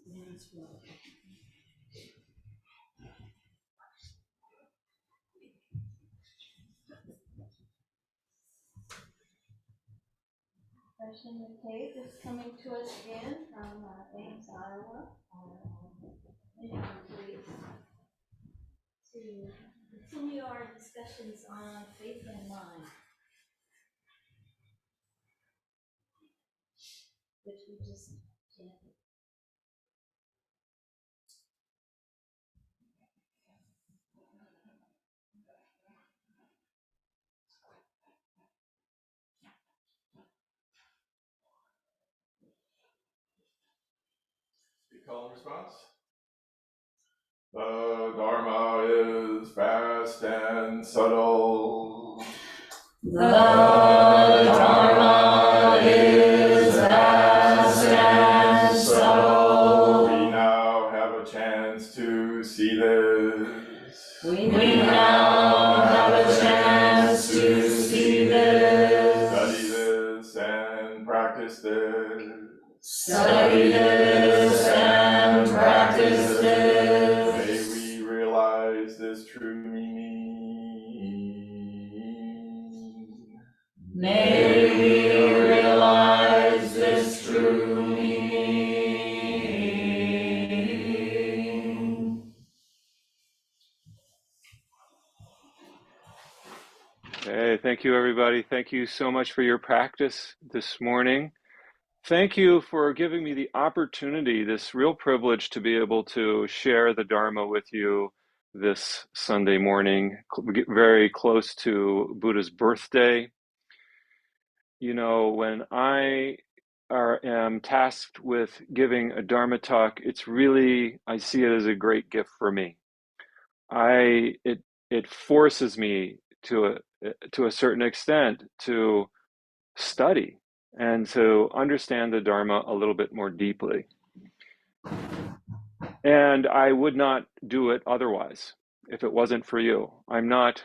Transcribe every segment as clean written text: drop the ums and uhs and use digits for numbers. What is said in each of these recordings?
Man's will. Daishin and Kate is coming to us again from Ames, Iowa. Please, to continue our discussions on faith and mind, which we just chanted. Call and response. The Dharma is vast and subtle. The Dharma is vast and subtle. We now have a chance to see this. We now have a chance to see this. Study this and practice this. Study this and practice this. May we realize this true meaning. May we realize this true meaning. Hey, thank you, everybody. Thank you so much for your practice this morning. Thank you for giving me the opportunity, this real privilege to be able to share the Dharma with you this Sunday morning, very close to Buddha's birthday. You know, when I am tasked with giving a Dharma talk, it's really, I see it as a great gift for me. It forces me to a certain extent to study and to understand the Dharma a little bit more deeply. And I would not do it otherwise if it wasn't for you. I'm not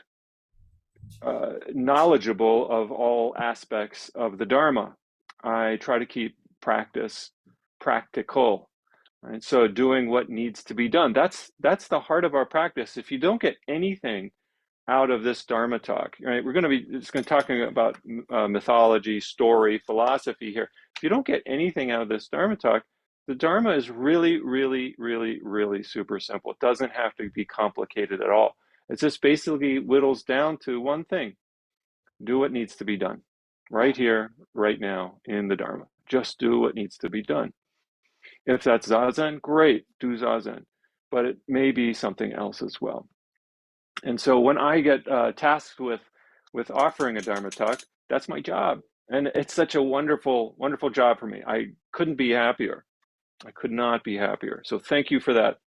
knowledgeable of all aspects of the Dharma. I try to keep practice practical. Right? So doing what needs to be done. That's the heart of our practice. If you don't get anything out of this Dharma talk, right? We're going to be talking about mythology, story, philosophy here. If you don't get anything out of this Dharma talk, the Dharma is really, really, really, really super simple. It doesn't have to be complicated at all. It just basically whittles down to one thing. Do what needs to be done. Right here, right now, in the Dharma. Just do what needs to be done. If that's Zazen, great, do Zazen. But it may be something else as well. And so when I get tasked with offering a Dharma talk, that's my job. And it's such a wonderful, wonderful job for me. I couldn't be happier. I could not be happier. So thank you for that.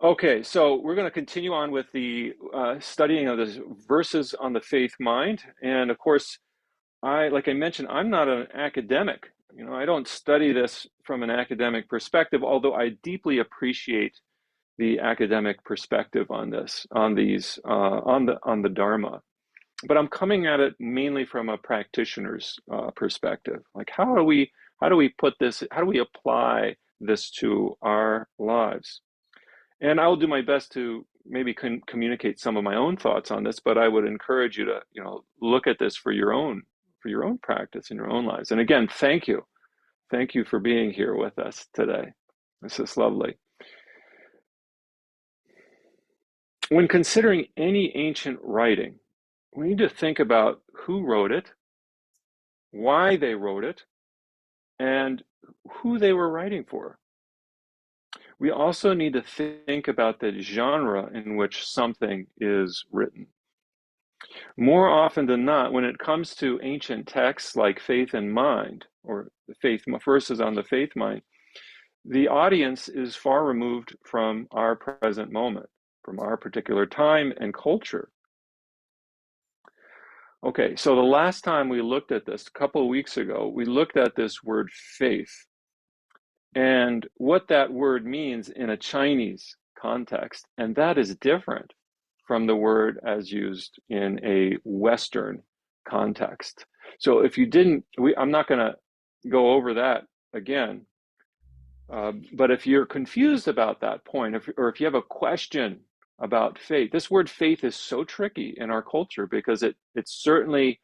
Okay, so we're going to continue on with the studying of the verses on the faith mind. And of course, like I mentioned, I'm not an academic. You know, I don't study this from an academic perspective, although I deeply appreciate the academic perspective on this, on the Dharma. But I'm coming at it mainly from a practitioner's perspective. Like, how do we put this? How do we apply this to our lives? And I will do my best to maybe communicate some of my own thoughts on this. But I would encourage you to, look at this for your own practice in your own lives. And again, thank you for being here with us today. This is lovely. When considering any ancient writing, we need to think about who wrote it, why they wrote it, and who they were writing for. We also need to think about the genre in which something is written. More often than not, when it comes to ancient texts like Faith and Mind, or the faith verses on the faith mind, the audience is far removed from our present moment, from our particular time and culture. Okay, so the last time we looked at this, a couple of weeks ago, we looked at this word faith and what that word means in a Chinese context, and that is different from the word as used in a Western context. So if you didn't, I'm not going to go over that again, But if you're confused about that point, or if you have a question about faith, this word faith is so tricky in our culture because it certainly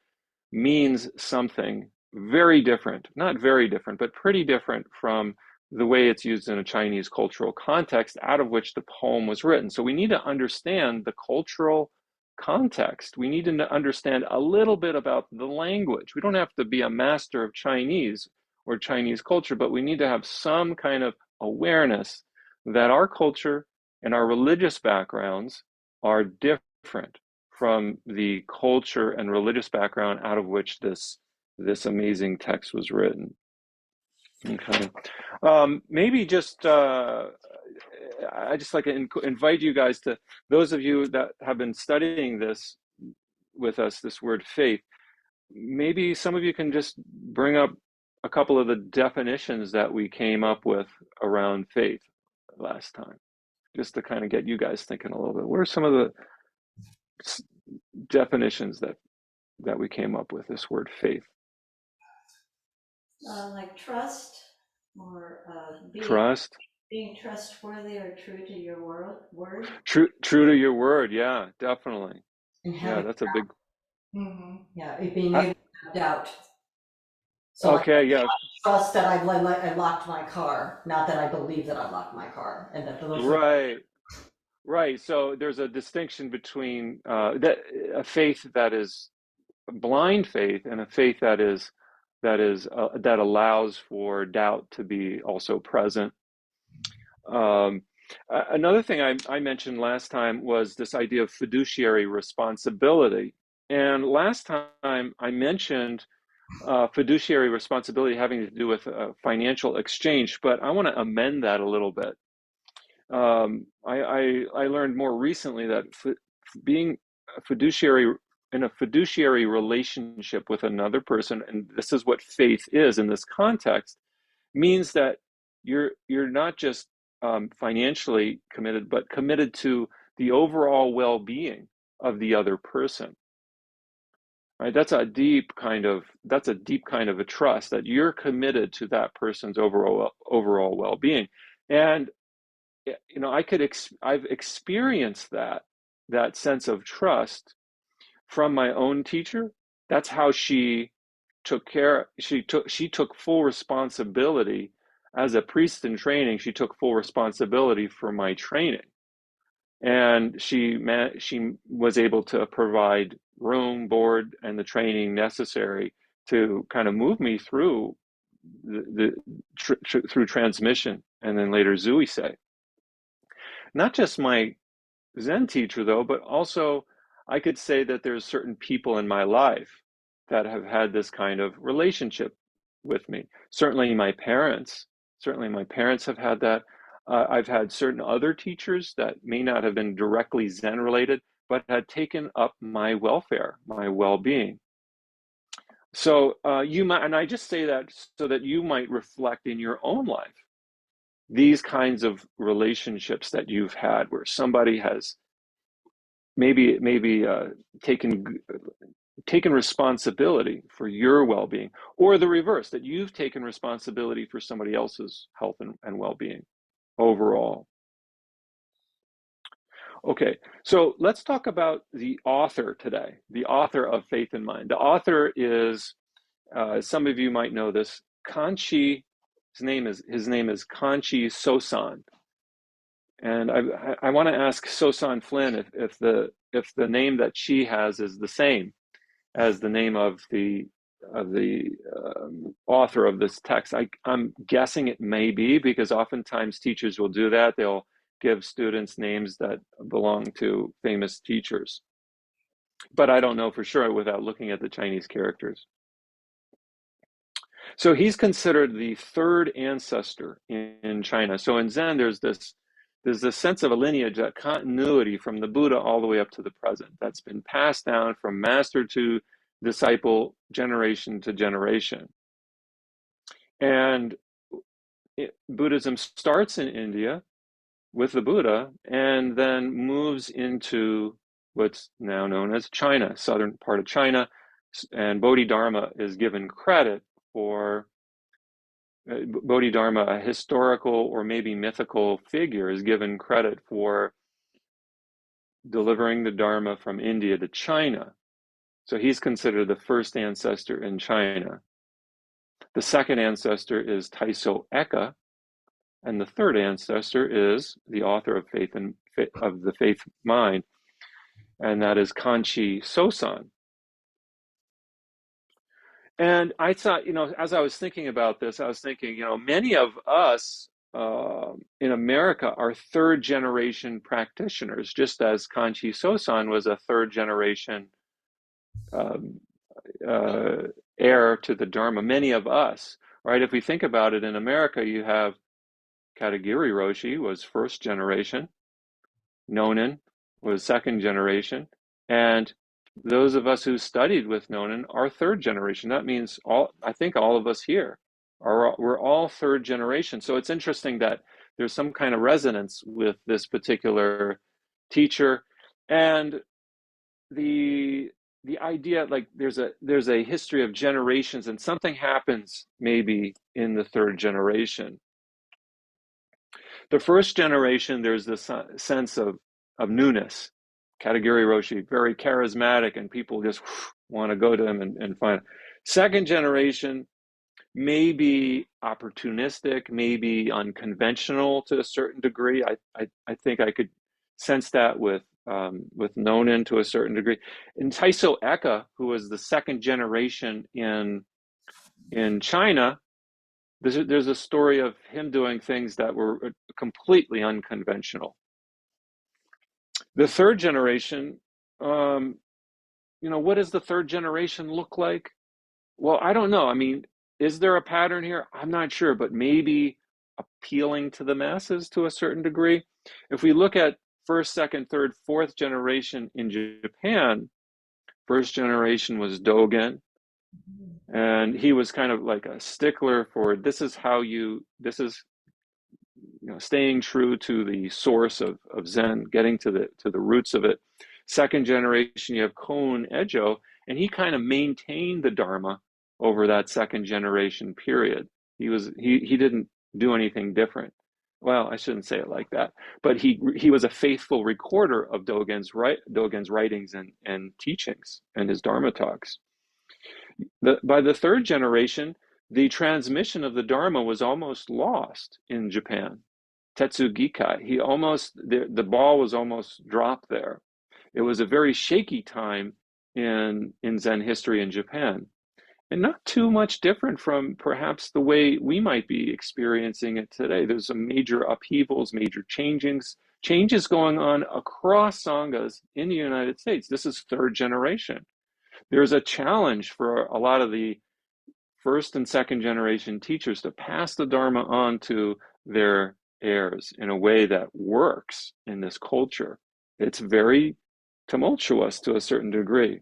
means something very different, not very different, but pretty different from the way it's used in a Chinese cultural context out of which the poem was written. So we need to understand the cultural context. We need to understand a little bit about the language. We don't have to be a master of Chinese or Chinese culture, but we need to have some kind of awareness that our culture and our religious backgrounds are different from the culture and religious background out of which this amazing text was written. Okay, maybe just I just like to invite you guys to, those of you that have been studying this with us, this word faith. Maybe some of you can just bring up a couple of the definitions that we came up with around faith last time, just to kind of get you guys thinking a little bit. What are some of the definitions that we came up with this word faith? Like trust, or Trust. being trustworthy or true to your word. True to your word. Yeah, definitely. And Yeah, having, that's a big. yeah, being I, able to have doubt. So I okay, yeah, trust that I locked my car, not that I believe that I locked my car, and that those are. right, right. So there's a distinction between that a faith that is blind faith and a faith that allows for doubt to be also present. Another thing I mentioned last time was this idea of fiduciary responsibility. And last time I mentioned fiduciary responsibility having to do with financial exchange, but I want to amend that a little bit. I learned more recently that being a fiduciary in a fiduciary relationship with another person, and this is what faith is in this context, means that you're not just financially committed, but committed to the overall well-being of the other person. Right? That's a deep kind of a trust that you're committed to that person's overall well-being. And I've experienced that sense of trust from my own teacher. That's how she took full responsibility as a priest in training. She took full responsibility for my training, and she was able to provide room, board, and the training necessary to kind of move me through through transmission and then later Zuisei. Not just my Zen teacher, though, but also I could say that there's certain people in my life that have had this kind of relationship with me. Certainly my parents have had that. I've had certain other teachers that may not have been directly Zen related, but had taken up my welfare, my well-being. So you might, and I just say that so that you might reflect in your own life these kinds of relationships that you've had where somebody has maybe taken responsibility for your well-being, or the reverse, that you've taken responsibility for somebody else's health and well-being overall. Okay, so let's talk about the author today, the author of Faith in Mind. The author is, some of you might know this, Kanchi. His name is Kanchi Sosan. And I want to ask Sosan Flynn if the name that she has is the same as the name of the author of this text. I'm guessing it may be, because oftentimes teachers will do that. They'll give students names that belong to famous teachers. But I don't know for sure without looking at the Chinese characters. So he's considered the third ancestor in China. So in Zen, there's this sense of a lineage, that continuity from the Buddha all the way up to the present, that's been passed down from master to disciple, generation to generation. And Buddhism starts in India with the Buddha and then moves into what's now known as China, southern part of China. And Bodhidharma is given credit for Bodhidharma, a historical or maybe mythical figure, is given credit for delivering the Dharma from India to China. So he's considered the first ancestor in China. The second ancestor is Taiso Eka, and the third ancestor is the author of of the Faith Mind, and that is Kanchi Sosan. And I thought, as I was thinking about this, I was thinking, many of us in America are third generation practitioners, just as Kanchi Sosan was a third generation um, heir to the Dharma. Many of us, right? If we think about it, in America, you have Katagiri Roshi was first generation, Nonin was second generation, and those of us who studied with Nonin are third generation. That means I think all of us here we're all third generation. So it's interesting that there's some kind of resonance with this particular teacher, and the idea, like there's a history of generations, and something happens maybe in the third generation. The first generation, there's this sense of newness. Katagiri Roshi, very charismatic, and people just want to go to him and find him. Second generation, maybe opportunistic, maybe unconventional to a certain degree. I think I could sense that with Nonin to a certain degree. And Taiso Eka, who was the second generation in China, there's a story of him doing things that were completely unconventional. The third generation, what does the third generation look like? Well, I don't know. I mean, is there a pattern here? I'm not sure, but maybe appealing to the masses to a certain degree. If we look at first, second, third, fourth generation in Japan, first generation was Dogen, and he was kind of like a stickler for this is staying true to the source of Zen, getting to the roots of it. Second generation, you have Kon Ejo, and he kind of maintained the Dharma over that second generation period. He didn't do anything different. Well, I shouldn't say it like that, but he was a faithful recorder of Dogen's writings and teachings and his Dharma talks. By the third generation, the transmission of the Dharma was almost lost in Japan. Tetsugikai, the ball was almost dropped there. It was a very shaky time in Zen history in Japan, and not too much different from perhaps the way we might be experiencing it today. There's some major upheavals, major changes going on across sanghas in the United States. This is third generation. There's a challenge for a lot of the first and second generation teachers to pass the Dharma on to their heirs in a way that works in this culture. It's very tumultuous to a certain degree.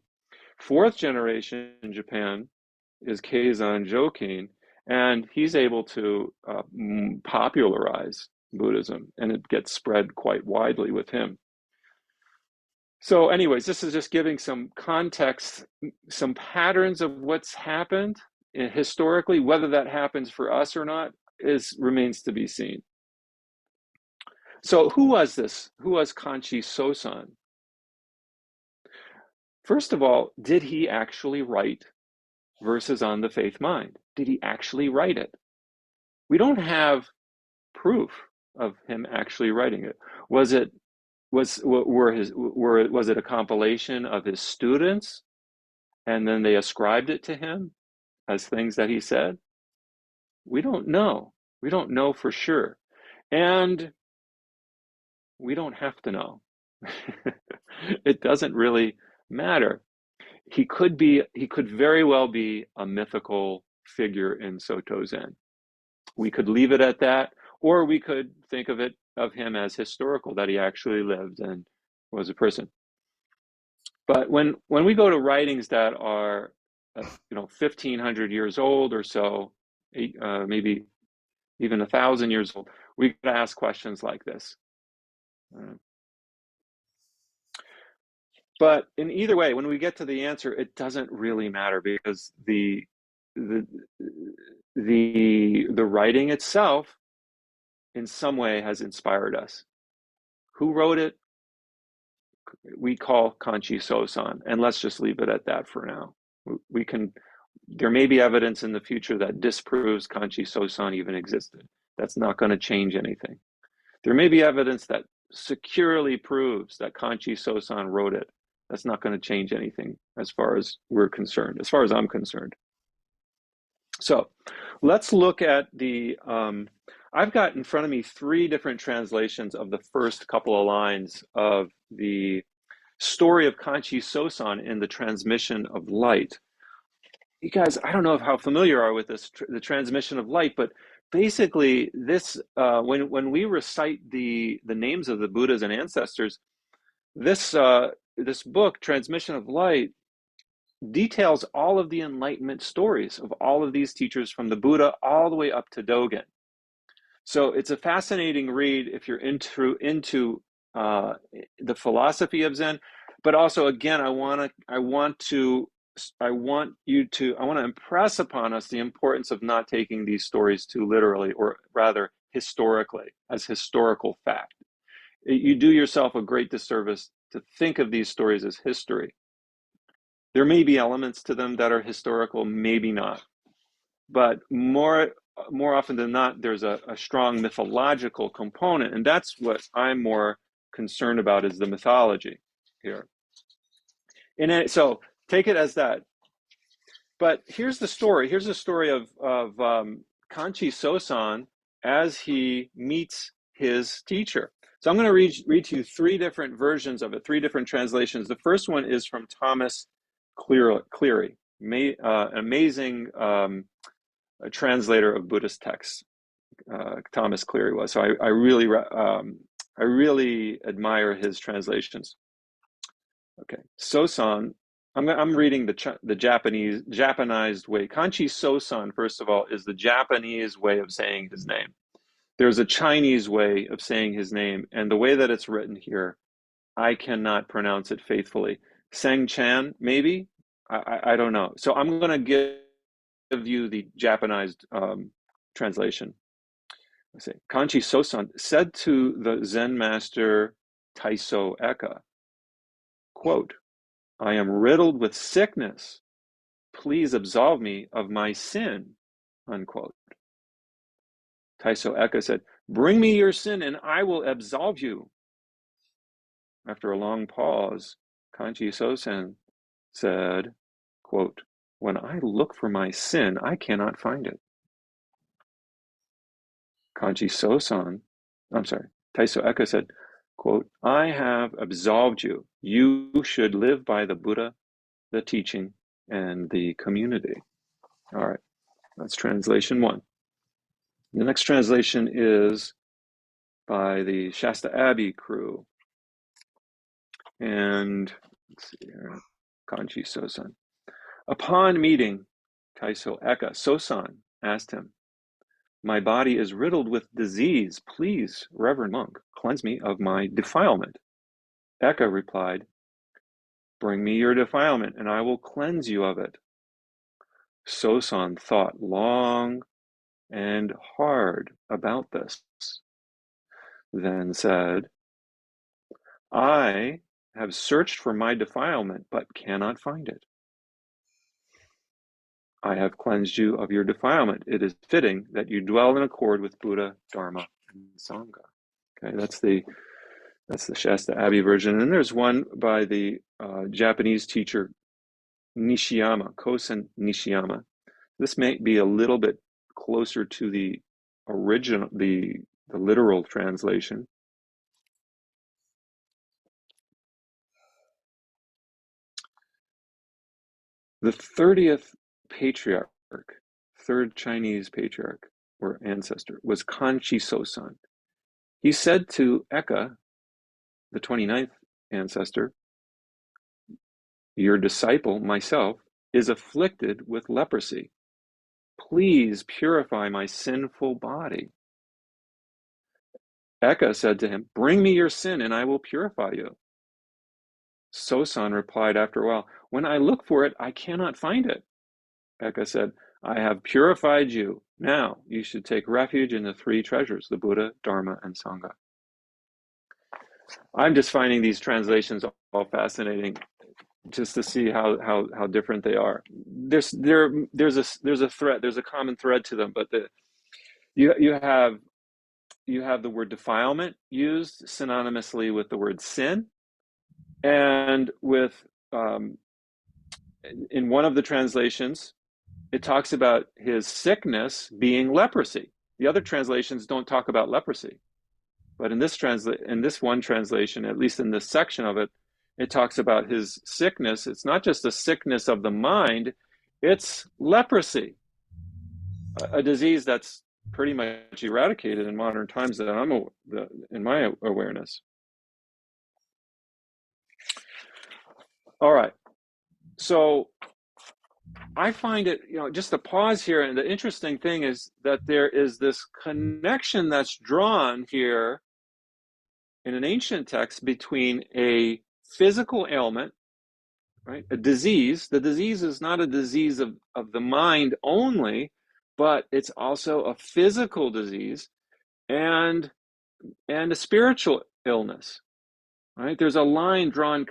Fourth generation in Japan is Keizan Jokin, and he's able to popularize Buddhism, and it gets spread quite widely with him. So anyways, this is just giving some context, some patterns of what's happened historically. Whether that happens for us or not remains to be seen. So who was this? Who was Kanchi Sosan? First of all, did he actually write verses on the Faith Mind? Did he actually write it? We don't have proof of him actually writing it. Was it a compilation of his students, and then they ascribed it to him as things that he said? We don't know. We don't know for sure. And we don't have to know. It doesn't really matter. He could very well be a mythical figure in Soto Zen. We could leave it at that, or we could think of him as historical, that he actually lived and was a person. But when we go to writings that are 1,500 years old or so, maybe even 1,000 years old, we got to ask questions like this. But in either way, when we get to the answer, it doesn't really matter, because the the writing itself in some way has inspired us. Who wrote it? We call Kanchi Sosan, and let's just leave it at that for now. We can. There may be evidence in the future that disproves Kanchi Sosan even existed. That's not going to change anything. There may be evidence that securely proves that Kanchi Sosan wrote it. That's not going to change anything as far as we're concerned, as far as I'm concerned. So let's look at the, I've got in front of me 3 different translations of the first couple of lines of the story of Kanchi Sosan in the transmission of light. You guys, I don't know how familiar you are with this, the transmission of light, but basically this, when we recite the names of the Buddhas and ancestors, this book, Transmission of Light, details all of the enlightenment stories of all of these teachers from the Buddha all the way up to Dogen. So it's a fascinating read if you're into the philosophy of Zen, but also again, I want to impress upon us the importance of not taking these stories too literally, or rather historically, as historical fact. You do yourself a great disservice to think of these stories as history. There may be elements to them that are historical, maybe not. But more often than not, there's a strong mythological component, and that's what I'm more concerned about, is the mythology here. So take it as that. But here's the story. Here's the story of Kanchi Sosan as he meets his teacher. So I'm going to read to you 3 different versions of it, 3 different translations. The first one is from Thomas Cleary, amazing translator of Buddhist texts. Thomas Cleary was. So I really admire his translations. Okay, Sosan. I'm reading the Japanized way. Kanchi Sosan, first of all, is the Japanese way of saying his name. There's a Chinese way of saying his name, and the way that it's written here, I cannot pronounce it faithfully. Sang Chan, maybe? I don't know. So I'm going to give you the Japanized translation. Let's say, Kanchi Sosan said to the Zen master Taiso Eka, quote, "I am riddled with sickness. Please absolve me of my sin," unquote. Taiso Eka said, "Bring me your sin and I will absolve you." After a long pause, Kanchi Sosan said, quote, "When I look for my sin, I cannot find it." Taiso Eka said, quote, "I have absolved you. You should live by the Buddha, the teaching, and the community." All right, that's translation 1. The next translation is by the Shasta Abbey crew. And let's see here, Kanchi Sosan. Upon meeting Taiso Eka, Sosan asked him, "My body is riddled with disease. Please, Reverend Monk, cleanse me of my defilement." Eka replied, "Bring me your defilement, and I will cleanse you of it." Sosan thought long and hard about this, then said, "I have searched for my defilement, but cannot find it. I have cleansed you of your defilement. It is fitting that you dwell in accord with Buddha, Dharma, and Sangha." Okay, that's the Shasta Abbey version. And there's one by the Japanese teacher Nishiyama, Kosen Nishiyama. This may be a little bit closer to the original, the literal translation. The 30th patriarch, third Chinese patriarch or ancestor, was Kanchi Sosan. He said to Eka, the 29th ancestor, "Your disciple, myself, is afflicted with leprosy. Please purify my sinful body." Eka said to him, "Bring me your sin and I will purify you." Sosan replied after a while, "When I look for it, I cannot find it." Eka said, I have purified you. Now you should take refuge in the three treasures, the Buddha, Dharma, and Sangha. I'm just finding these translations all fascinating, just to see how different they are. There's a thread, there's a common thread to them, but you have the word defilement used synonymously with the word sin, and with in one of the translations, it talks about his sickness being leprosy. The other translations don't talk about leprosy, but in this one translation, at least in this section of it, it talks about his sickness. It's not just a sickness of the mind; it's leprosy, a disease that's pretty much eradicated in modern times that in my awareness. All right, so I find it, just to pause here, and the interesting thing is that there is this connection that's drawn here in an ancient text between a physical ailment, right, a disease. The disease is not a disease of the mind only, but it's also a physical disease and a spiritual illness, right? There's a line drawn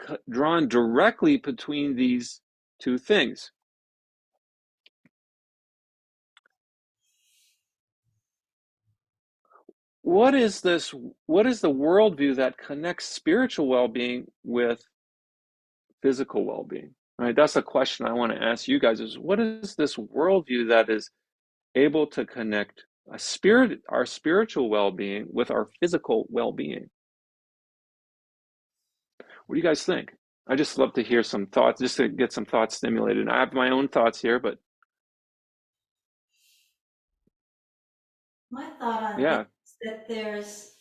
directly between these two things. What is the worldview that connects spiritual well-being with physical well-being? Right? That's a question I want to ask you guys, is what is this worldview that is able to connect our spiritual well-being with our physical well-being? What do you guys think? I just love to hear some thoughts, just to get some thoughts stimulated. I have my own thoughts here, but My thought on yeah. this is that there's,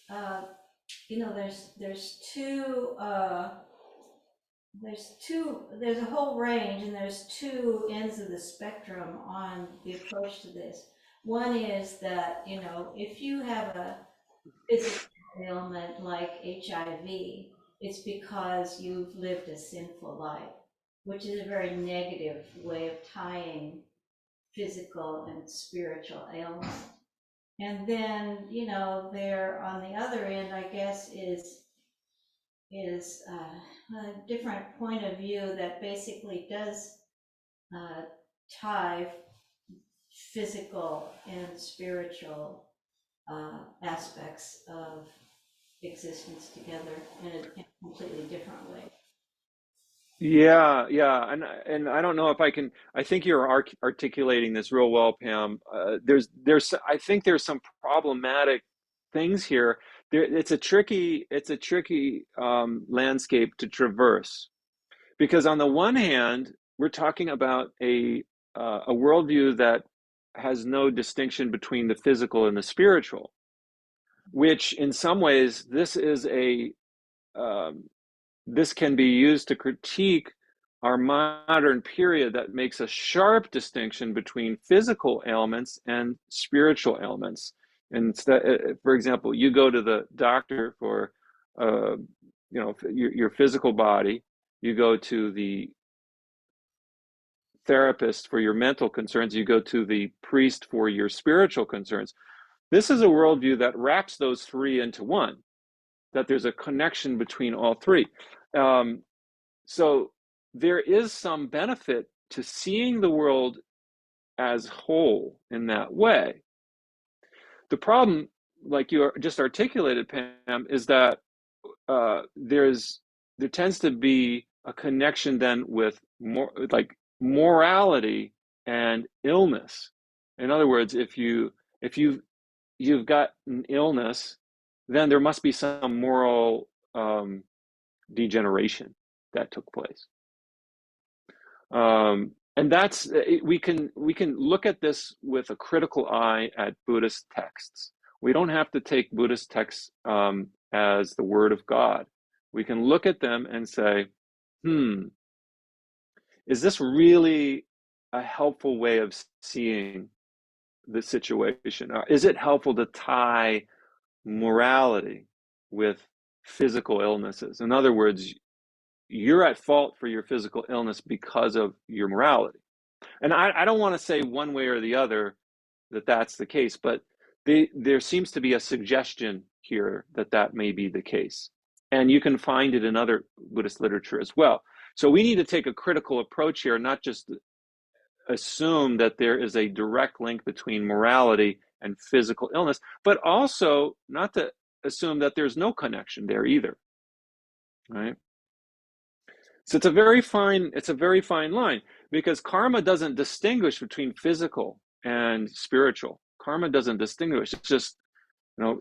there's a whole range, and there's two ends of the spectrum on the approach to this. One is that, if you have a physical ailment like HIV, it's because you've lived a sinful life, which is a very negative way of tying physical and spiritual ailment. And then, there on the other end, I guess, is a different point of view that basically does tie physical and spiritual aspects of existence together in a completely different way. Yeah, and I don't know if I can. I think you're articulating this real well, Pam. I think there's some problematic things here. It's a tricky landscape to traverse, because on the one hand, we're talking about a worldview that has no distinction between the physical and the spiritual, which in some ways um, this can be used to critique our modern period that makes a sharp distinction between physical ailments and spiritual ailments. And for example, you go to the doctor for your physical body, you go to the therapist for your mental concerns, you go to the priest for your spiritual concerns. This is a worldview that wraps those three into one, that there's a connection between all three. So there is some benefit to seeing the world as whole in that way. The problem, like you just articulated, Pam, is that there tends to be a connection then with more like morality and illness. In other words, if you've got an illness, then there must be some moral degeneration that took place. And that's we can look at this with a critical eye at Buddhist texts. We don't have to take Buddhist texts as the word of God. We can look at them and say, is this really a helpful way of seeing the situation? Is it helpful to tie morality with physical illnesses? In other words, you're at fault for your physical illness because of your morality. And I don't want to say one way or the other that that's the case, but there seems to be a suggestion here that that may be the case. And you can find it in other Buddhist literature as well. So we need to take a critical approach here, not just assume that there is a direct link between morality and physical illness, but also not to assume that there's no connection there either, right? So it's a very fine line, because karma doesn't distinguish between physical and spiritual. Karma doesn't distinguish. It's just,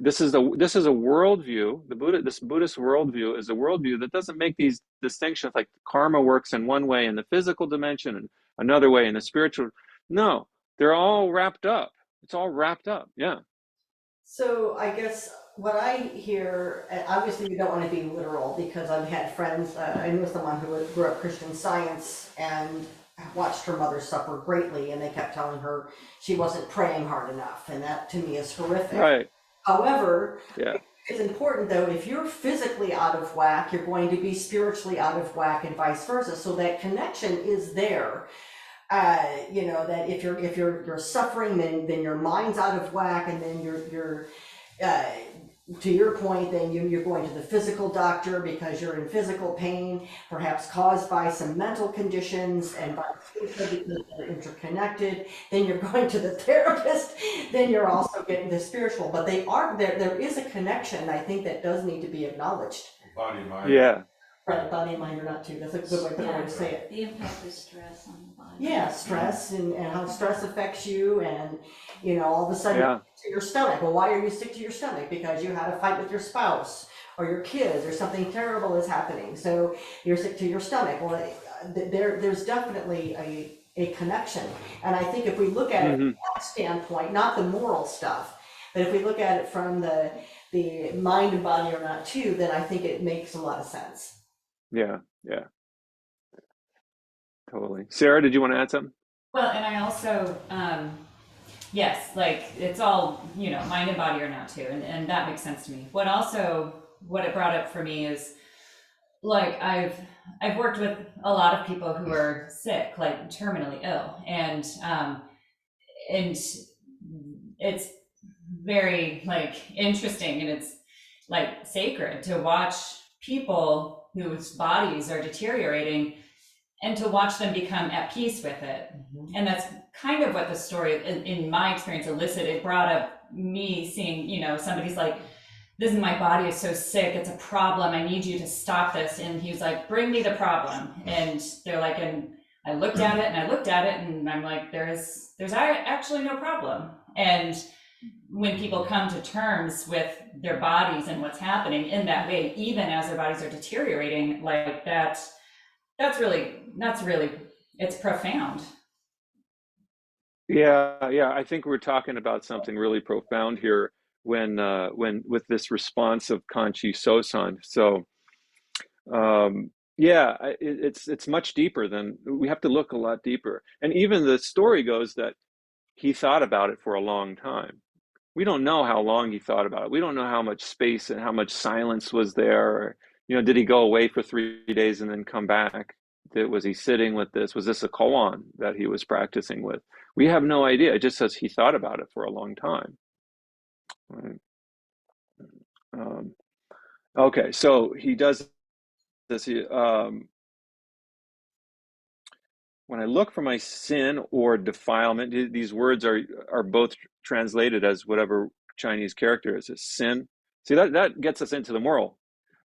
this is a worldview. This Buddhist worldview is a worldview that doesn't make these distinctions, like karma works in one way in the physical dimension and another way in the spiritual. No, they're all wrapped up. It's all wrapped up. Yeah. So I guess what I hear, and obviously we don't want to be literal, because I've had friends, I knew someone who grew up Christian Science and watched her mother suffer greatly, and they kept telling her she wasn't praying hard enough, and that to me is horrific. Right. However, Yeah. it's important though, if you're physically out of whack, you're going to be spiritually out of whack, and vice versa. So that connection is there. That if you're suffering, then your mind's out of whack, and then you're to your point, then you're going to the physical doctor because you're in physical pain, perhaps caused by some mental conditions, and vice versa, because they're interconnected. Then you're going to the therapist, then you're also getting the spiritual. But they are there is a connection, I think, that does need to be acknowledged. Body, mind. Yeah. Right, body and mind are not two. That's a good way to say it. The impact of stress on the body. Yeah, stress and how stress affects you, and all of a sudden Yeah. to your stomach. Well, why are you sick to your stomach? Because you had a fight with your spouse or your kids, or something terrible is happening. So you're sick to your stomach. Well, there's definitely a connection. And I think if we look at it from that standpoint, not the moral stuff, but if we look at it from the mind and body are not two, then I think it makes a lot of sense. Yeah. Yeah. Totally. Sarah, did you want to add something? Well, and I also, yes, like it's all, mind and body are not two, and that makes sense to me. What it brought up for me is, like, I've worked with a lot of people who are sick, like terminally ill, and it's very interesting, and it's like sacred to watch people whose bodies are deteriorating and to watch them become at peace with it. Mm-hmm. And that's kind of what the story, in my experience, elicited. It brought up me seeing, somebody's like, my body is so sick, it's a problem, I need you to stop this. And he was like, bring me the problem. And they're like, and I looked at it and I'm like, there's actually no problem. And when people come to terms with their bodies and what's happening in that way, even as their bodies are deteriorating, like that's really, it's profound. Yeah, I think we're talking about something really profound here when with this response of Kanchi Sosan. So, it's much deeper than we have to look a lot deeper. And even the story goes that he thought about it for a long time. We don't know how long he thought about it. We don't know how much space and how much silence was there. Or, did he go away for 3 days and then come back? Was he sitting with this? Was this a koan that he was practicing with? We have no idea. It just says he thought about it for a long time. Right. Okay, so he does this. When I look for my sin or defilement, these words are both translated as whatever Chinese character is, as sin. See, that gets us into the moral.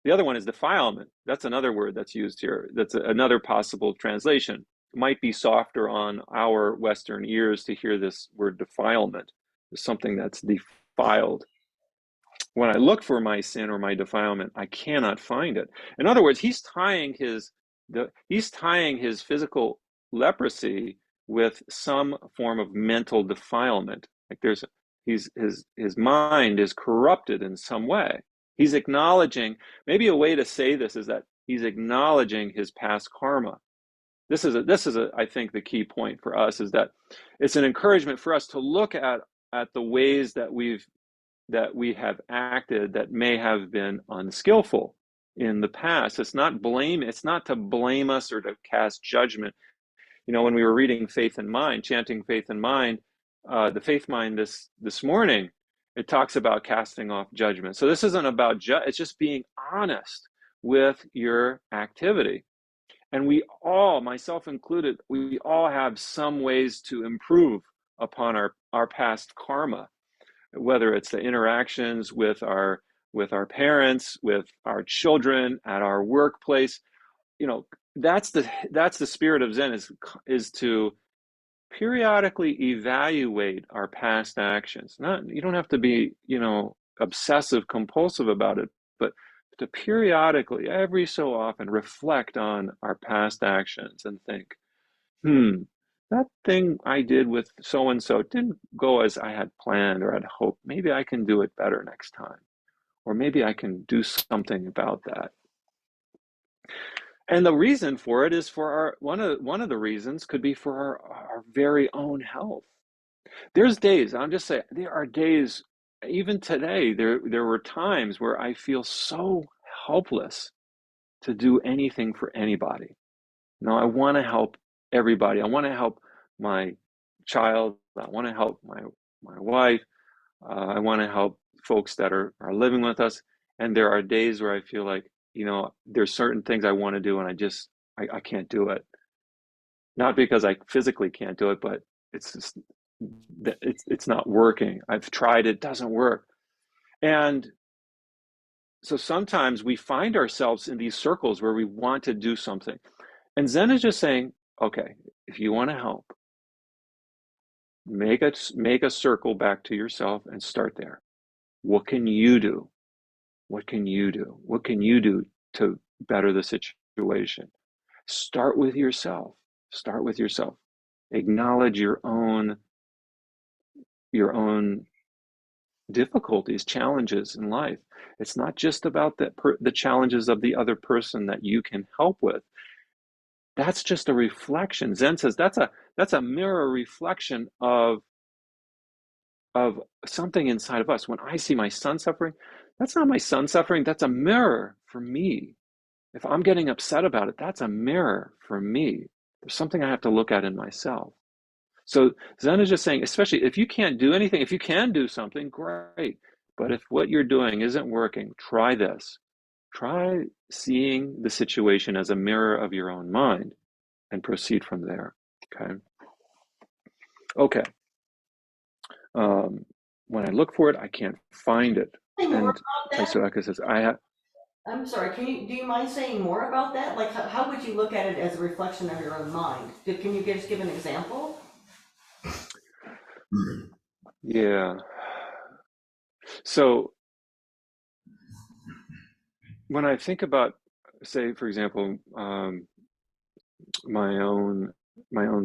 The other one is defilement. That's another word that's used here. That's another possible translation. It might be softer on our Western ears to hear this word defilement. There's something that's defiled. When I look for my sin or my defilement, I cannot find it. In other words, he's tying his physical leprosy with some form of mental defilement. Like his mind is corrupted in some way. He's acknowledging, maybe a way to say this is that he's acknowledging his past karma. This is I think the key point for us is that it's an encouragement for us to look at the ways that we have acted that may have been unskillful in the past. It's not to blame us or to cast judgment. when we were reading Faith and Mind, chanting Faith and Mind, the Faith Mind this morning, it talks about casting off judgment. So this isn't about it's just being honest with your activity. And we all, myself included, we all have some ways to improve upon our past karma, whether it's the interactions with our parents, with our children, at our workplace. That's the spirit of Zen, is to periodically evaluate our past actions. You don't have to be, obsessive compulsive about it, but to periodically, every so often, reflect on our past actions and think, that thing I did with so and so didn't go as I had planned or had hoped. Maybe I can do it better next time, or maybe I can do something about that. And the reason for it is for one of the reasons could be for our very own health. There's days, I'm just saying, there are days, even today, there were times where I feel so helpless to do anything for anybody. I want to help everybody. I want to help my child. I want to help my wife. I want to help folks that are living with us. And there are days where I feel like, there's certain things I want to do and I can't do it. Not because I physically can't do it, but it's just, it's not working. I've tried, it doesn't work. And so sometimes we find ourselves in these circles where we want to do something. And Zen is just saying, okay, if you want to help, make a circle back to yourself and start there. What can you do? What can you do? What can you do to better the situation? Start with yourself. Start with yourself. Acknowledge your own difficulties, challenges in life. It's not just about the challenges of the other person that you can help with. That's just a reflection. Zen says that's a mirror reflection of something inside of us. When I see my son suffering, that's not my son suffering, that's a mirror for me. If I'm getting upset about it, that's a mirror for me. There's something I have to look at in myself. So Zen is just saying, especially if you can't do anything, if you can do something, great. But if what you're doing isn't working, try this. Try seeing the situation as a mirror of your own mind and proceed from there. Okay. When I look for it, I can't find it. Say more And about that? Taisuaka says, I'm sorry, do you mind saying more about that? Like, how would you look at it as a reflection of your own mind? Can you just give an example? yeah. So when I think about, say, for example, my own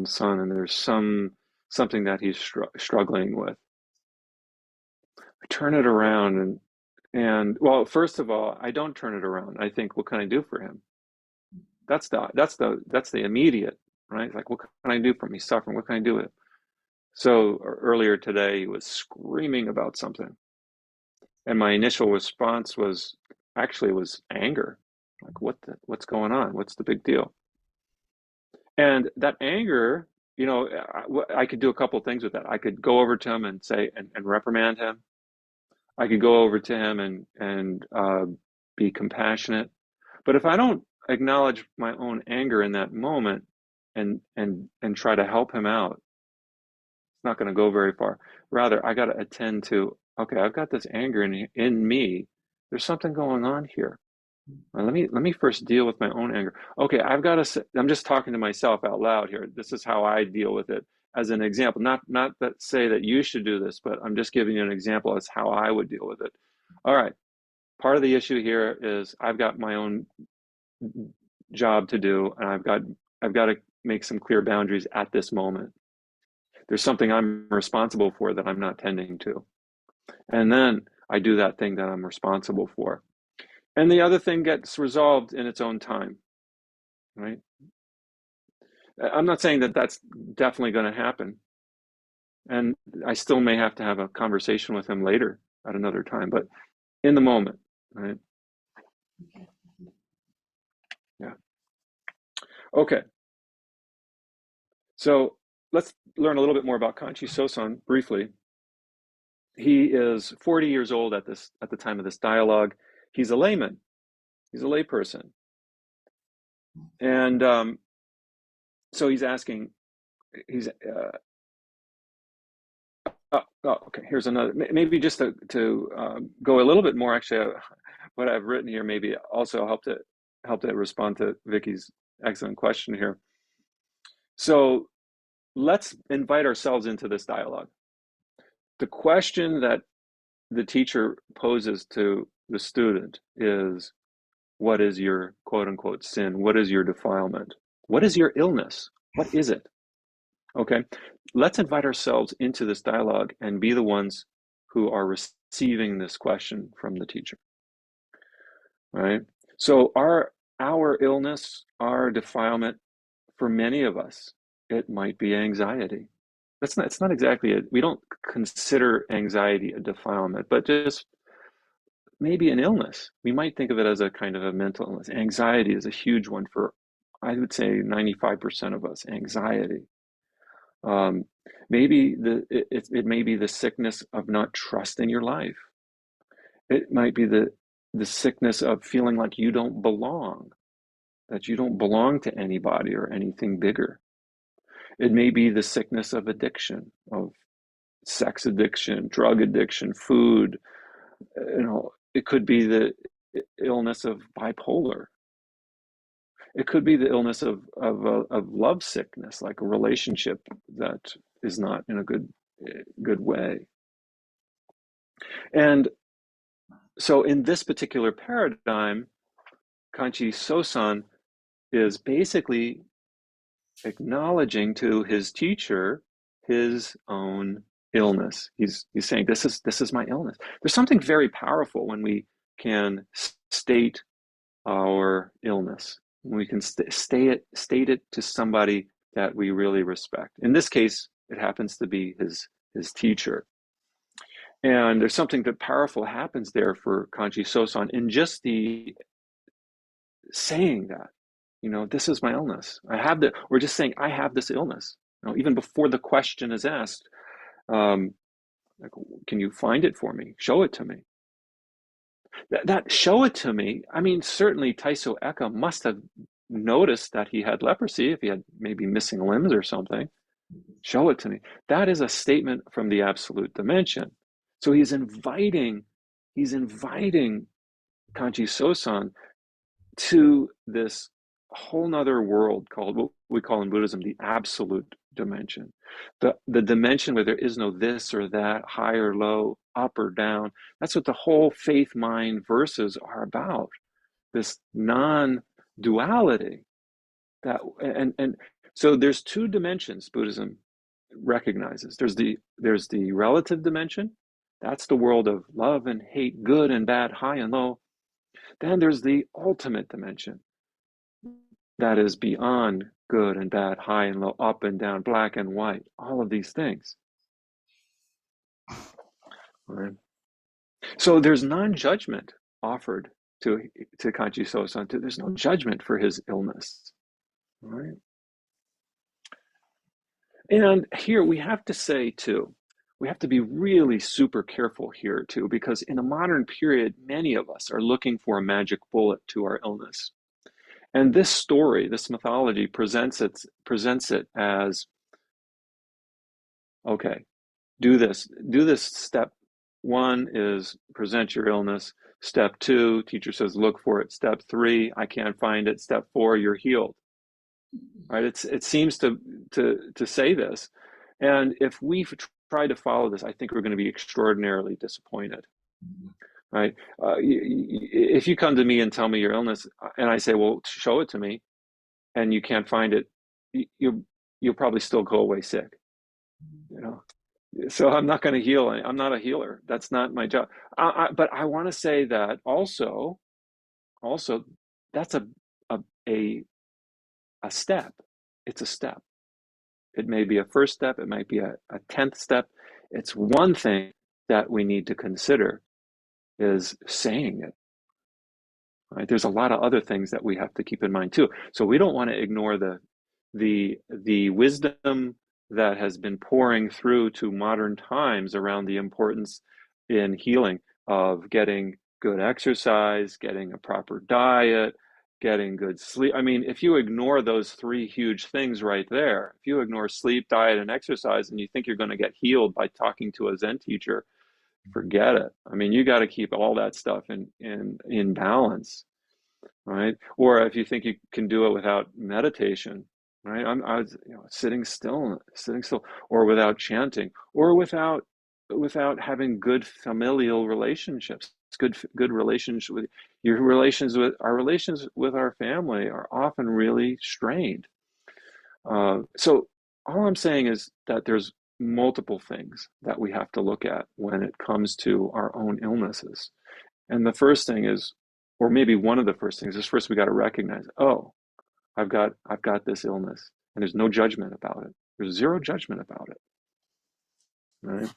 son, and there's something that he's struggling with, I turn it around and well, first of all, I don't turn it around. I think, what can I do for him? That's the immediate, right? Like, what can I do for him? He's suffering. What can I do with it? So earlier today, he was screaming about something, and my initial response was anger. Like, what's going on? What's the big deal? And that anger, I could do a couple things with that. I could go over to him and say and reprimand him. I could go over to him and be compassionate. But if I don't acknowledge my own anger in that moment and try to help him out, it's not going to go very far. Rather, I got to attend to, okay, I've got this anger in me. There's something going on here. Let me first deal with my own anger. Okay, I'm just talking to myself out loud here. This is how I deal with it as an example. Not that say that you should do this, but I'm just giving you an example as how I would deal with it. All right. Part of the issue here is I've got my own job to do, and I've got to make some clear boundaries at this moment. There's something I'm responsible for that I'm not tending to. And then I do that thing that I'm responsible for. And the other thing gets resolved in its own time, right? I'm not saying that that's definitely going to happen. And I still may have to have a conversation with him later at another time, but in the moment, right? Yeah. Okay. So let's learn a little bit more about Kanchi Sosan briefly. He is 40 years old at the time of this dialogue. He's a layman. He's a layperson. And so he's asking, okay, here's another, maybe just to go a little bit more, actually, what I've written here maybe also help to respond to Vicky's excellent question here. So let's invite ourselves into this dialogue. The question that the teacher poses to the student is, what is your quote unquote sin? What is your defilement? What is your illness? What is it? Okay, let's invite ourselves into this dialogue and be the ones who are receiving this question from the teacher. Right? So our illness, our defilement, for many of us, it might be anxiety. It's not exactly it. We don't consider anxiety a defilement, but just maybe an illness. We might think of it as a kind of a mental illness. Anxiety is a huge one for, I would say, 95% of us. Anxiety. Maybe it may be the sickness of not trusting your life. It might be the sickness of feeling like you don't belong, that you don't belong to anybody or anything bigger. It may be the sickness of addiction, of sex addiction, drug addiction, food. It could be the illness of bipolar. It could be the illness of love sickness, like a relationship that is not in a good way. And so in this particular paradigm, Kanchi Sosan is basically acknowledging to his teacher his own illness. He's saying, this is my illness. There's something very powerful when we can state our illness. When we can state it to somebody that we really respect. In this case, it happens to be his teacher. And there's something that powerful happens there for Kanchi Sosan in just the saying that, this is my illness. We're just saying, I have this illness. Even before the question is asked, like, can you find it for me? Show it to me. That show it to me. I mean, certainly Taiso Eka must have noticed that he had leprosy, if he had maybe missing limbs or something. Show it to me. That is a statement from the absolute dimension. So he's inviting Kanchi Sosan to this whole nother world called, what we call in Buddhism, the absolute dimension. The dimension where there is no this or that, high or low, up or down. That's what the whole faith mind verses are about. This non-duality. And so there's two dimensions Buddhism recognizes. There's the relative dimension. That's the world of love and hate, good and bad, high and low. Then there's the ultimate dimension. That is beyond good and bad, high and low, up and down, black and white, all of these things. All right. So there's non-judgment offered to Kanchi Sosan. There's no judgment for his illness. All right. And here we have to say too, we have to be really super careful here too, because in the modern period, many of us are looking for a magic bullet to our illness. And this story, this mythology presents it as, okay, do this. Step one is present your illness. Step two, teacher says, look for it. Step three, I can't find it. Step four, you're healed. Right? It seems to say this. And if we try to follow this, I think we're going to be extraordinarily disappointed. Right? If you come to me and tell me your illness, and I say, well, show it to me, and you can't find it, you'll probably still go away sick. So I'm not going to heal. I'm not a healer. That's not my job. But I want to say that also, that's a step. It's a step. It may be a first step. It might be a 10th step. It's one thing that we need to consider is saying it. Right? There's a lot of other things that we have to keep in mind too. So we don't want to ignore the the wisdom that has been pouring through to modern times around the importance in healing of getting good exercise, getting a proper diet, getting good sleep. I mean, if you ignore those three huge things right there, if you ignore sleep, diet, and exercise, and you think you're going to get healed by talking to a Zen teacher, forget it. I mean, you got to keep all that stuff in balance, right? Or if you think you can do it without meditation, right? I was, sitting still, or without chanting, or without having good familial relationships. It's good relations with your relations with our family are often really strained. So all I'm saying is that there's multiple things that we have to look at when it comes to our own illnesses. And the first thing is, or maybe one of the first things is, first we got to recognize, oh, I've got this illness, and there's no judgment about it. There's zero judgment about it, right?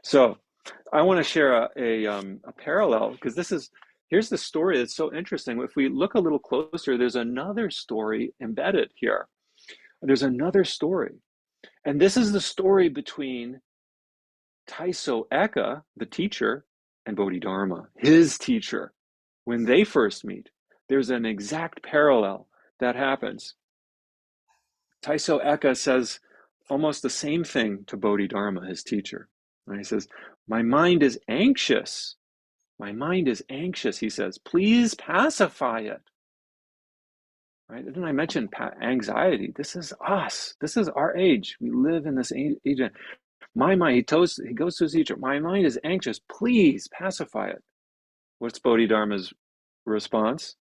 So I want to share a parallel, because here's the story that's so interesting. If we look a little closer, there's another story embedded here. There's another story. And this is the story between Taiso Eka, the teacher, and Bodhidharma, his teacher. When they first meet, there's an exact parallel that happens. Taiso Eka says almost the same thing to Bodhidharma, his teacher. And he says, my mind is anxious. My mind is anxious, he says. Please pacify it. Right? Didn't I mention anxiety? This is us. This is our age. We live in this age. My mind, he goes to his teacher, my mind is anxious. Please pacify it. What's Bodhidharma's response?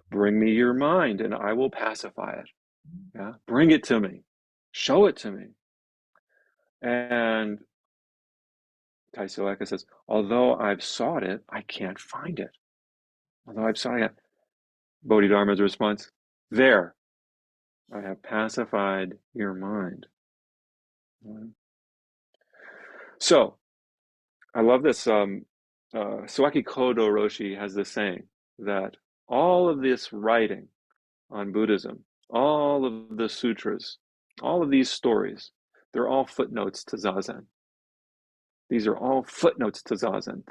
Bring me your mind and I will pacify it. Yeah? Bring it to me. Show it to me. And Taiso Eka says, although I've sought it, I can't find it. Although I've sought it. Bodhidharma's response, there, I have pacified your mind. So, I love this. Sawaki Kodo Roshi has this saying that all of this writing on Buddhism, all of the sutras, all of these stories, they're all footnotes to Zazen. These are all footnotes to Zazen.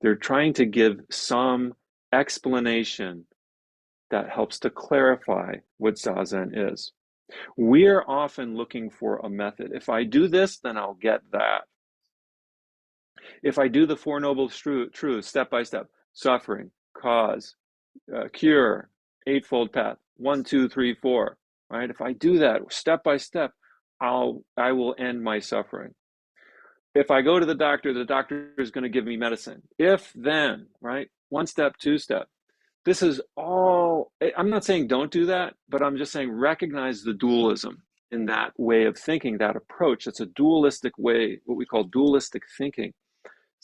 They're trying to give some explanation that helps to clarify what Zazen is. We're often looking for a method. If I do this, then I'll get that. If I do the Four Noble Truths step by step, suffering, cause, cure, Eightfold Path, 1, 2, 3, 4, right? If I do that step by step, I will end my suffering. If I go to the doctor is going to give me medicine. If then, right? 1 step, 2 step. This is all, I'm not saying don't do that, but I'm just saying recognize the dualism in that way of thinking, that approach. It's a dualistic way, what we call dualistic thinking.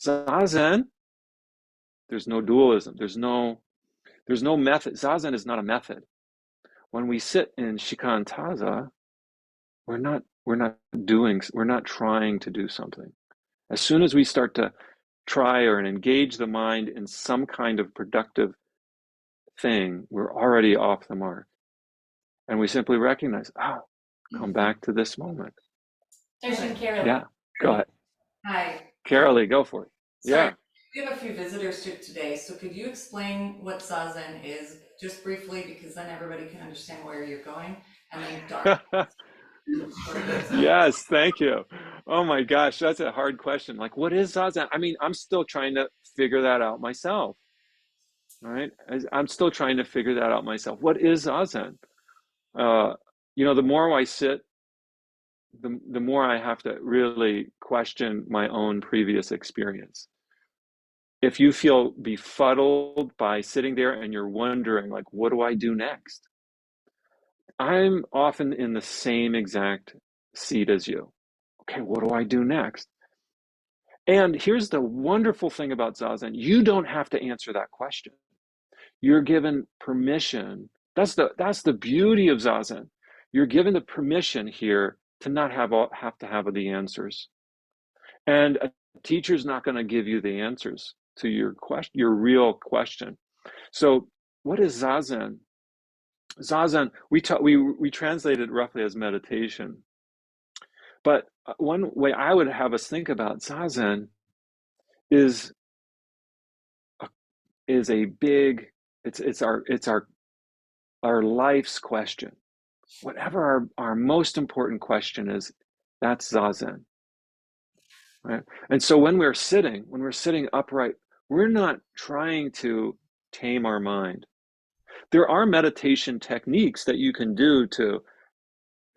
Zazen, there's no dualism. There's no method. Zazen is not a method. When we sit in shikantaza, we're not trying to do something. As soon as we start to try or engage the mind in some kind of productive thing, we're already off the mark. And we simply recognize, come back to this moment. Daishin, Carol. Yeah, go ahead. Hi. Carolee, go for it. Sorry, Yeah. we have a few visitors today, so could you explain what Zazen is, just briefly, because then everybody can understand where you're going, and then Dharma. Yes, thank you. Oh my gosh, that's a hard question. Like, what is Zazen? I mean, I'm still trying to figure that out myself. Right? I'm still trying to figure that out myself. What is Zazen? The more I sit, the more I have to really question my own previous experience. If you feel befuddled by sitting there and you're wondering, like, what do I do next? I'm often in the same exact seat as you. Okay, what do I do next? And here's the wonderful thing about Zazen. You don't have to answer that question. You're given permission. That's the beauty of Zazen. You're given the permission here to not have to have the answers. And teacher's not going to give you the answers to your question, your real question. So what is Zazen? Zazen, we translate it roughly as meditation. But one way I would have us think about Zazen is a big, it's our life's question. Whatever our most important question is, that's Zazen. Right? And so when we're sitting upright, we're not trying to tame our mind. There are meditation techniques that you can do to,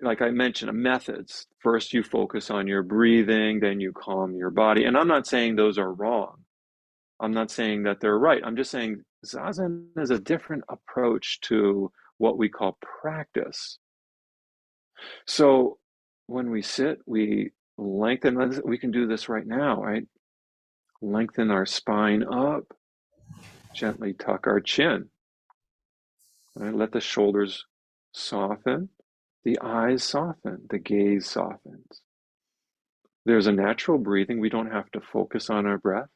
like I mentioned, methods. First, you focus on your breathing, then you calm your body. And I'm not saying those are wrong. I'm not saying that they're right. I'm just saying Zazen is a different approach to what we call practice. So when we sit, we lengthen. We can do this right now, right? Lengthen our spine up, gently tuck our chin. Right? Let the shoulders soften, the eyes soften, the gaze softens. There's a natural breathing. We don't have to focus on our breath.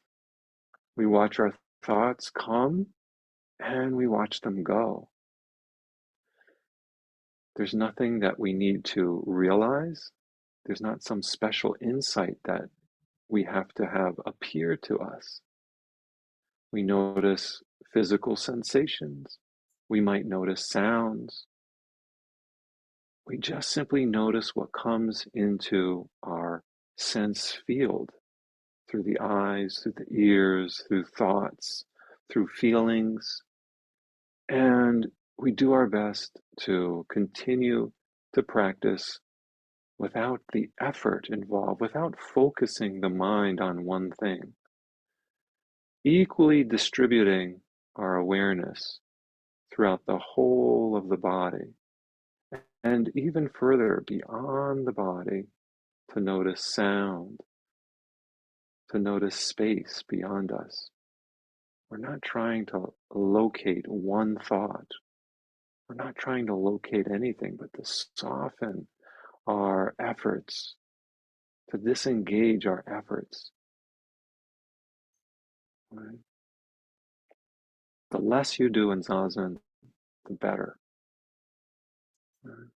We watch our thoughts come and we watch them go. There's nothing that we need to realize. There's not some special insight that we have to have appear to us. We notice physical sensations. We might notice sounds. We just simply notice what comes into our sense field through the eyes, through the ears, through thoughts, through feelings. And we do our best to continue to practice without the effort involved, without focusing the mind on one thing. Equally distributing our awareness throughout the whole of the body, and even further beyond the body to notice sound, to notice space beyond us. We're not trying to locate one thought. We're not trying to locate anything, but to soften our efforts, to disengage our efforts. Right? The less you do in Zazen, the better. Right?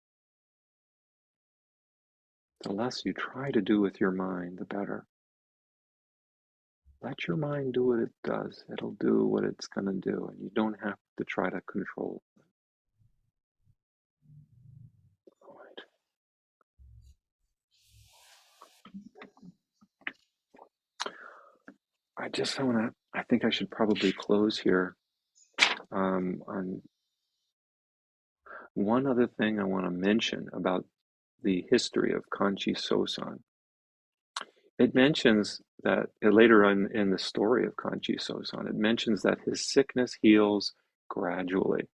The less you try to do with your mind, the better. Let your mind do what it does. It'll do what it's going to do, and you don't have to try to control it. All right. I think I should probably close here on one other thing I want to mention about the history of Kanchi Sosan. It mentions that later on in the story of Kanchi Sosan, it mentions that his sickness heals gradually.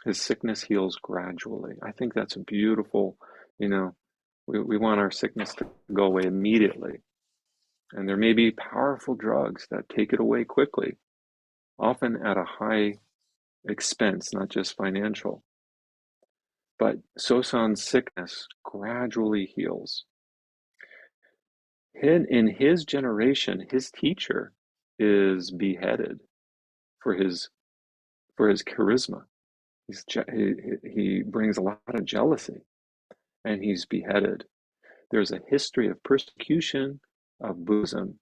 His sickness heals gradually. I think that's a beautiful, we want our sickness to go away immediately. And there may be powerful drugs that take it away quickly, often at a high expense, not just financial. But Sosan's sickness gradually heals. In his generation, his teacher is beheaded for his charisma. He brings a lot of jealousy, and he's beheaded. There's a history of persecution of Buddhism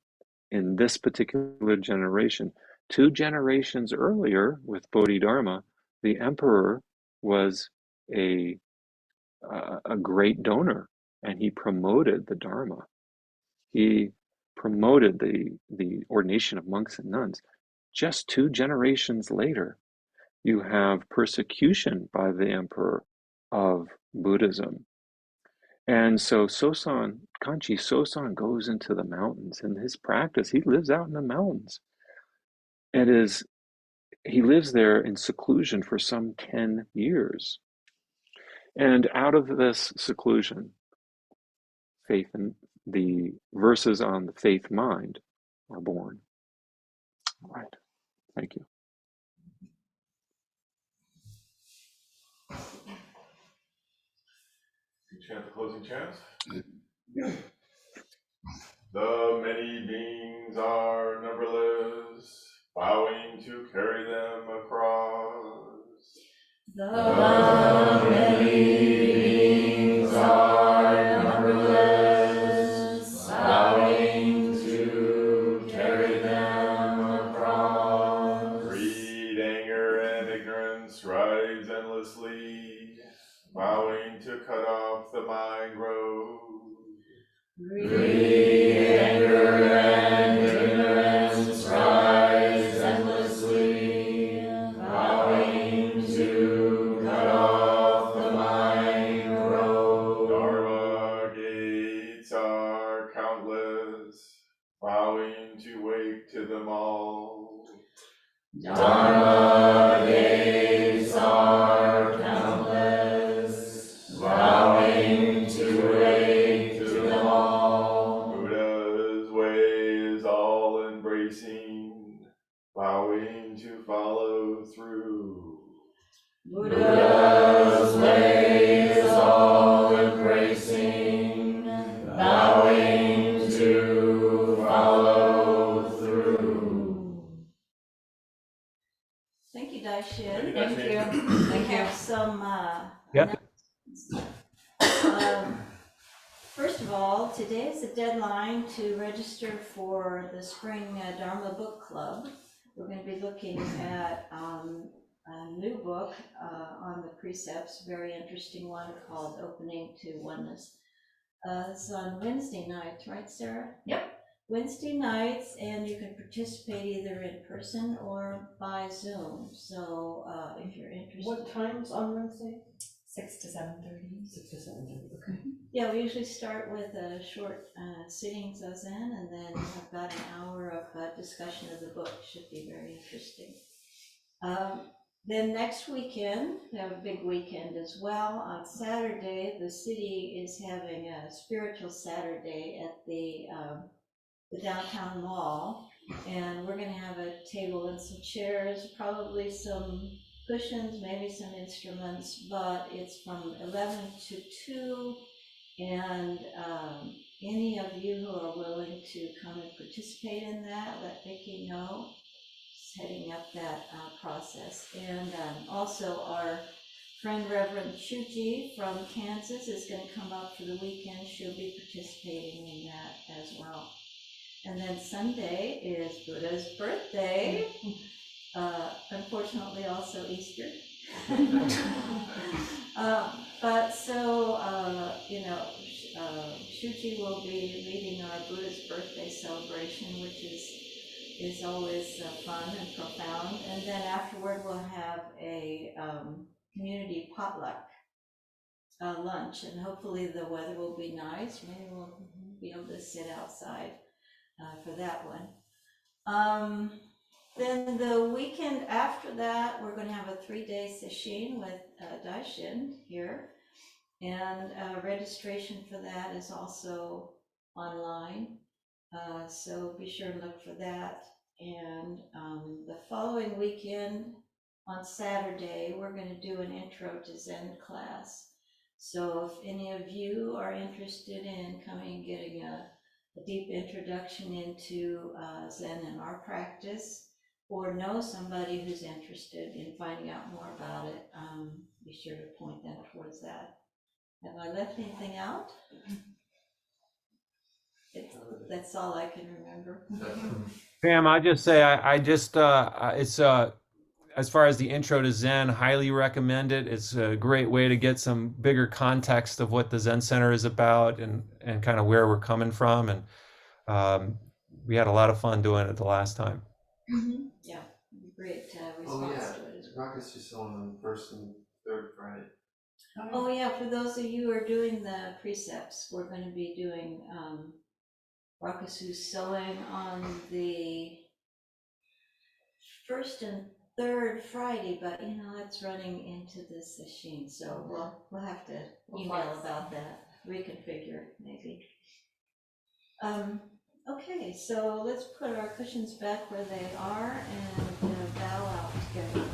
in this particular generation. 2 generations earlier, with Bodhidharma, the emperor was a great donor, and he promoted the Dharma. He promoted the ordination of monks and nuns. Just 2 generations later, you have persecution by the emperor of Buddhism. And so Kanchi Sosan goes into the mountains. In his practice, he lives out in the mountains. He lives there in seclusion for some 10 years. And out of this seclusion, faith and the verses on the faith mind are born. All right. Thank you. You chant the closing chants? The many beings are numberless, bowing to carry them across. The many beings are numberless, bowing to carry them across. Greed, anger, and ignorance rise endlessly, vowing to cut off the mind road. Greed, anger, and ignorance rise endlessly, vowing to cut off the mind road. Dharma gates are countless, vowing to wake to them all. Dharma gates are countless, vowing to wake to them all. Buddha's way is all embracing, vowing to follow through. Buddha's way is all embracing, vowing to follow through. Thank you, Daishin. Thank you. Thank We you. have some, Yep. first of all, today is the deadline to register for the spring Dharma book club. We're going to be looking at a new book on the precepts, very interesting one called Opening to Oneness. It's on Wednesday nights, right, Sarah? Yep. Wednesday nights, and you can participate either in person or by Zoom. So if you're interested. What times on Wednesday? 6 to 7:30. 6 to 7, okay. Yeah, we usually start with a short sitting zazen, and then have about an hour of discussion of the book. Should be very interesting. Then next weekend, we have a big weekend as well. On Saturday, the city is having a spiritual Saturday at the downtown mall, and we're going to have a table and some chairs, probably some cushions, maybe some instruments, but it's from 11 to 2, and any of you who are willing to come and participate in that, let Vicki know. Just heading up that process. And also our friend Reverend Shuji from Kansas is going to come up for the weekend. She'll be participating in that as well. And then Sunday is Buddha's birthday. Unfortunately, also Easter. But so, Shuji will be leading our Buddha's birthday celebration, which is always fun and profound. And then afterward, we'll have a community potluck lunch, and hopefully the weather will be nice. Maybe we'll be able to sit outside for that one. Then the weekend after that, we're going to have a 3-day sesshin with Daishin here, and registration for that is also online, so be sure to look for that. And the following weekend on Saturday, we're going to do an intro to Zen class. So if any of you are interested in coming and getting a deep introduction into Zen and our practice, or know somebody who's interested in finding out more about it, be sure to point them towards that. Have I left anything out? That's all I can remember. Pam, I just say it's as far as the intro to Zen, highly recommend it. It's a great way to get some bigger context of what the Zen Center is about and kind of where we're coming from. And we had a lot of fun doing it the last time. Yeah, great response to it as well. Rockets is on first and third Friday. Oh yeah, for those of you who are doing the precepts, we're going to be doing Rakusu sewing on the first and third Friday, but it's running into the sesshin, so we'll have to email about that, reconfigure maybe. Okay, so let's put our cushions back where they are and bow out together.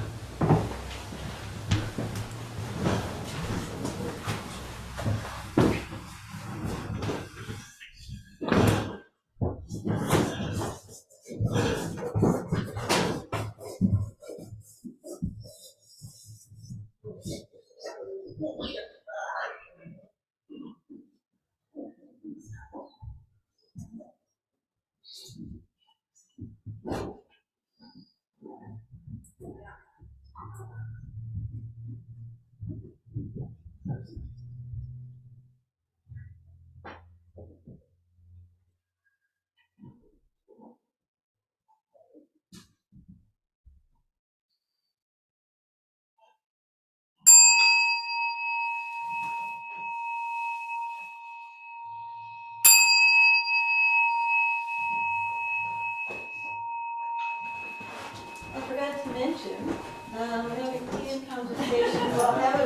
I forgot to mention, we're having tea and conversation. Well, have a